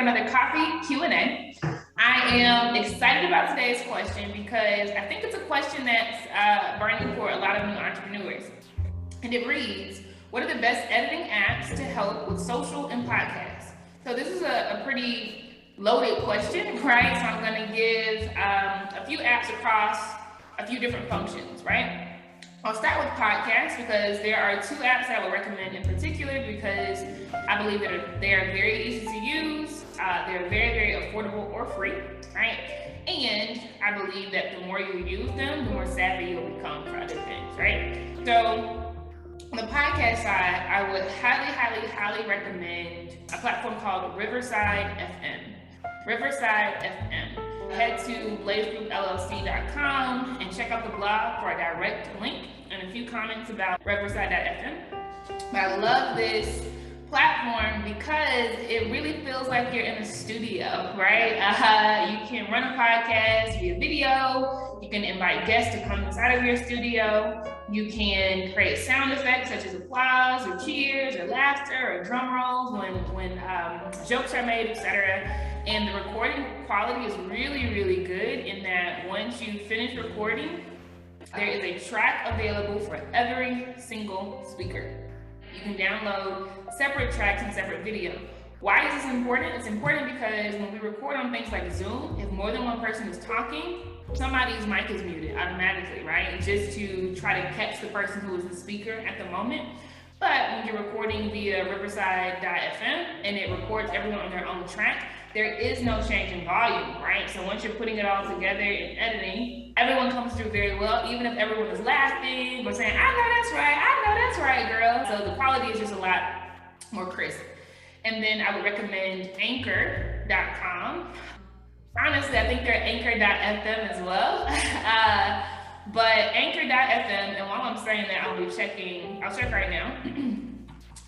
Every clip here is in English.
another coffee Q&A. I am excited about today's question because I think it's a question that's burning for a lot of new entrepreneurs. And it reads, what are the best editing apps to help with social and podcasts? So this is a pretty loaded question, right? So I'm going to give a few apps across a few different functions, right? I'll start with podcasts because there are two apps that I would recommend in particular because I believe that they are very easy to use, they're very, very affordable or free, right? And I believe that the more you use them, the more savvy you'll become for other things, right? So on the podcast side, I would highly recommend a platform called Riverside FM. Riverside FM. Head to blazegroupllc.com and check out the blog for a direct link and a few comments about Riverside.fm. But I love this platform because it really feels like you're in a studio, right? You can run a podcast via video. You can invite guests to come inside of your studio. You can create sound effects such as applause or cheers or laughter or drum rolls when jokes are made, etc. And the recording quality is really good in that once you finish recording, there is a track available for every single speaker. You can download separate tracks and separate video. Why is this important? It's important because when we record on things like Zoom, if more than one person is talking, somebody's mic is muted automatically, right? Just to try to catch the person who is the speaker at the moment. But when you're recording via Riverside.fm and it records everyone on their own track, there is no change in volume, right? So once you're putting it all together and editing, everyone comes through very well, even if everyone is laughing or saying, I know that's right, girl. So the quality is just a lot more crisp. And then I would recommend anchor.com. Honestly, I think they're anchor.fm as well. But anchor.fm, and while I'm saying that, I'll check right now.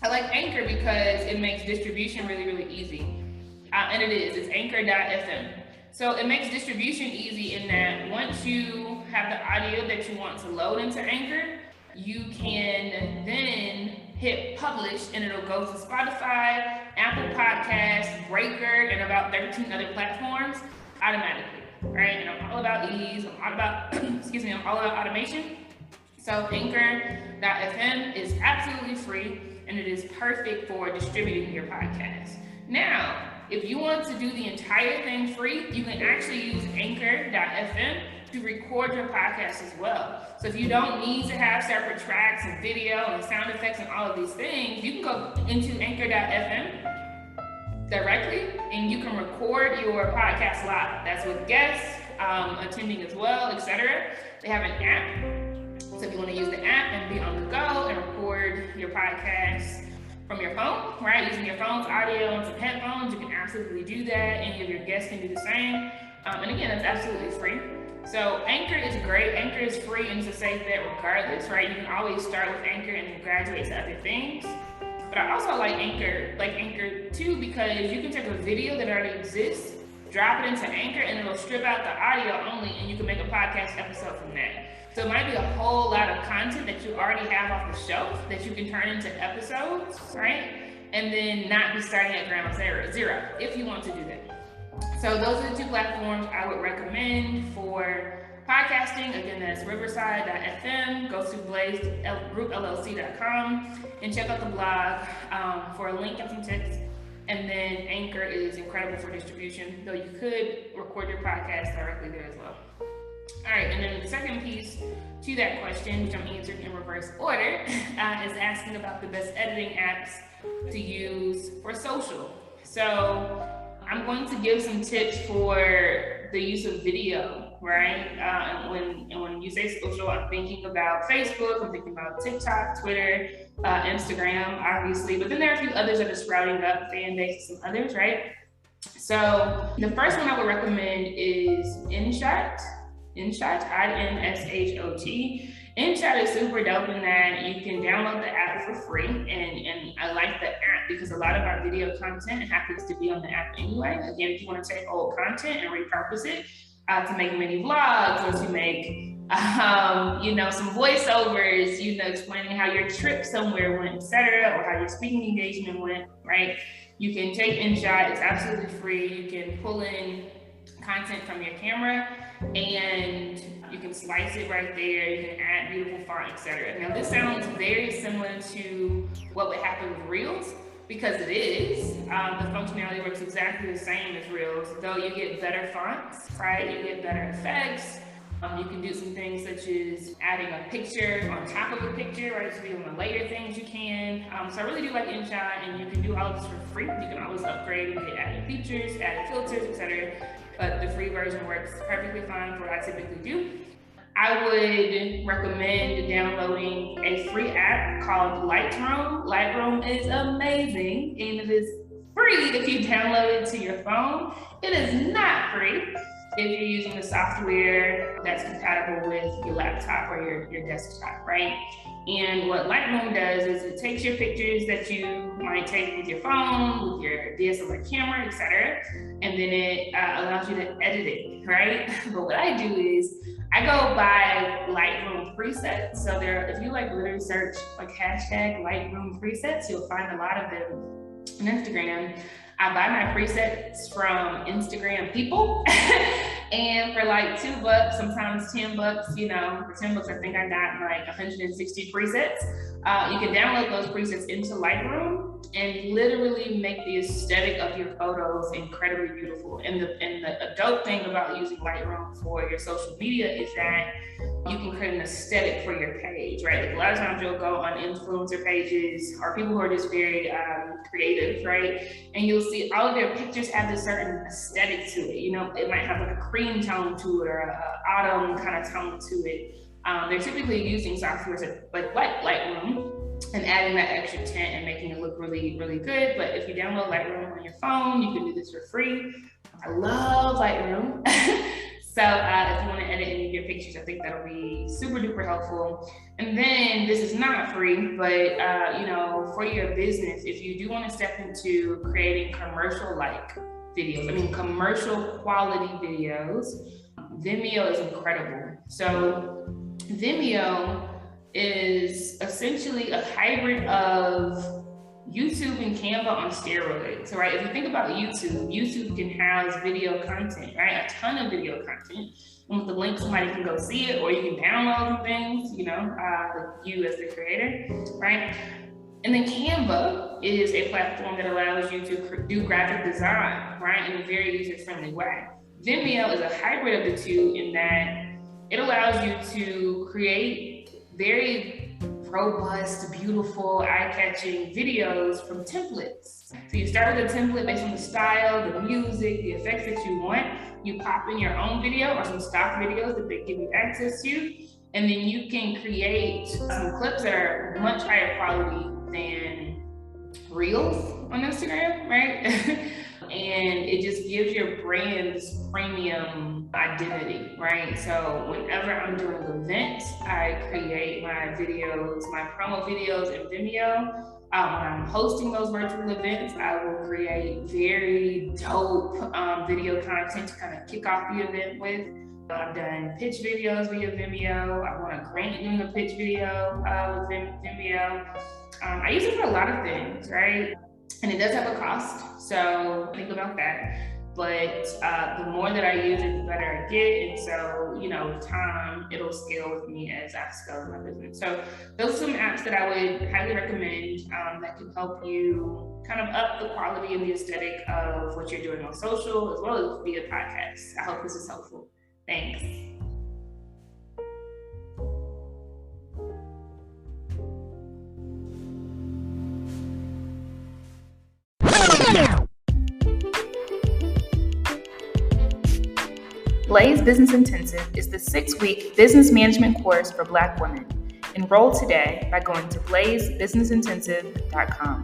I like Anchor because it makes distribution really easy. And it's anchor.fm. So it makes distribution easy in that once you have the audio that you want to load into Anchor, you can then hit publish and it'll go to Spotify, Apple Podcasts, Breaker, and about 13 other platforms automatically, right? And I'm all about ease, I'm all about, I'm all about automation. So anchor.fm is absolutely free and it is perfect for distributing your podcast. Now, if you want to do the entire thing free, you can actually use anchor.fm to record your podcast as well. So if you don't need to have separate tracks and video and sound effects and all of these things, you can go into anchor.fm directly and you can record your podcast live. That's with guests attending as well, etc. They have an app. So if you want to use the app and be on the go and record your podcast from your phone, right? Using your phone's audio and some headphones, you can absolutely do that. Any of your guests can do the same. And again, it's absolutely free. So Anchor is great. Anchor is free and it's a safe bet regardless, right? You can always start with Anchor and then graduate to other things. But I also like Anchor too, because you can take a video that already exists, drop it into Anchor, and it'll strip out the audio only, and you can make a podcast episode from that. So it might be a whole lot of content that you already have off the shelf that you can turn into episodes, right? And then not be starting at ground zero if you want to do that. So those are the two platforms I would recommend for podcasting. Again, that's riverside.fm. Go to blazegroupllc.com and check out the blog for a link and some tips. And then Anchor is incredible for distribution, though you could record your podcast directly there as well. All right, and then the second piece to that question, which I'm answering in reverse order, is asking about the best editing apps to use for social. So I'm going to give some tips for the use of video, right? When you say social, I'm thinking about Facebook, I'm thinking about TikTok, Twitter, Instagram, obviously, but then there are a few others that are sprouting up, Fanbase, and some others, right? So the first one I would recommend is InShot, InShot. InShot is super dope in that you can download the app for free, and I like the app because a lot of our video content happens to be on the app anyway. Again, if you want to take old content and repurpose it to make mini vlogs or to make some voiceovers, explaining how your trip somewhere went, etc., or how your speaking engagement went, right? You can take InShot, it's absolutely free. You can pull in content from your camera and you can slice it right there. You can add beautiful font, etc. Now this sounds very similar to what would happen with Reels, because it is. The functionality works exactly the same as Reels, though you get better fonts, right? You get better effects. You can do some things such as adding a picture on top of a picture, right? So if you want to layer things, you can. So I really do like InShot, and you can do all of this for free. You can always upgrade and get added features, added filters, etc. But the free version works perfectly fine for what I typically do. I would recommend downloading a free app called Lightroom. Lightroom is amazing, and it is free if you download it to your phone. It is not free if you're using the software that's compatible with your laptop or your desktop, right? And what Lightroom does is it takes your pictures that you might take with your phone, with your DSLR camera, etc., and then it allows you to edit it, right? But what I do is I go by Lightroom presets. So if you literally search hashtag Lightroom presets, you'll find a lot of them on Instagram. I buy my presets from Instagram people and for $2, sometimes $10, for $10, I think I got 160 presets. You can download those presets into Lightroom and literally make the aesthetic of your photos incredibly beautiful. And the dope thing about using Lightroom for your social media is that you can create an aesthetic for your page, right? A lot of times you'll go on influencer pages or people who are just very creative, right? And you'll see all of their pictures have this certain aesthetic to it. It might have a cream tone to it or an autumn kind of tone to it. They're typically using software like Lightroom and adding that extra tint and making it look really, really good. But if you download Lightroom on your phone, you can do this for free. I love Lightroom. So if you want to edit any of your pictures, I think that'll be super duper helpful. And then this is not free, but for your business, if you do want to step into creating commercial-like videos, commercial quality videos, Vimeo is incredible. So Vimeo is essentially a hybrid of YouTube and Canva on steroids, right? If you think about YouTube can house video content, right? A ton of video content. And with the link, somebody can go see it, or you can download things, you as the creator, right? And then Canva is a platform that allows you to do graphic design, right? In a very user-friendly way. Vimeo is a hybrid of the two in that it allows you to create very robust, beautiful, eye-catching videos from templates. So you start with a template based on the style, the music, the effects that you want. You pop in your own video or some stock videos that they give you access to, and then you can create some clips that are much higher quality than Reels on Instagram, right? And it just gives your brand this premium identity, right? So whenever I'm doing events, I create my videos, my promo videos in Vimeo. When I'm hosting those virtual events, I will create very dope video content to kind of kick off the event with. I've done pitch videos via Vimeo. I want a grant doing a pitch video with Vimeo. I use it for a lot of things, right? And it does have a cost, so think about that. But the more that I use it, the better I get. And so, with time, it'll scale with me as I scale my business. So those are some apps that I would highly recommend that can help you kind of up the quality and the aesthetic of what you're doing on social, as well as via podcasts. I hope this is helpful. Thanks. Blaze Business Intensive is the 6-week business management course for Black women. Enroll today by going to blazebusinessintensive.com.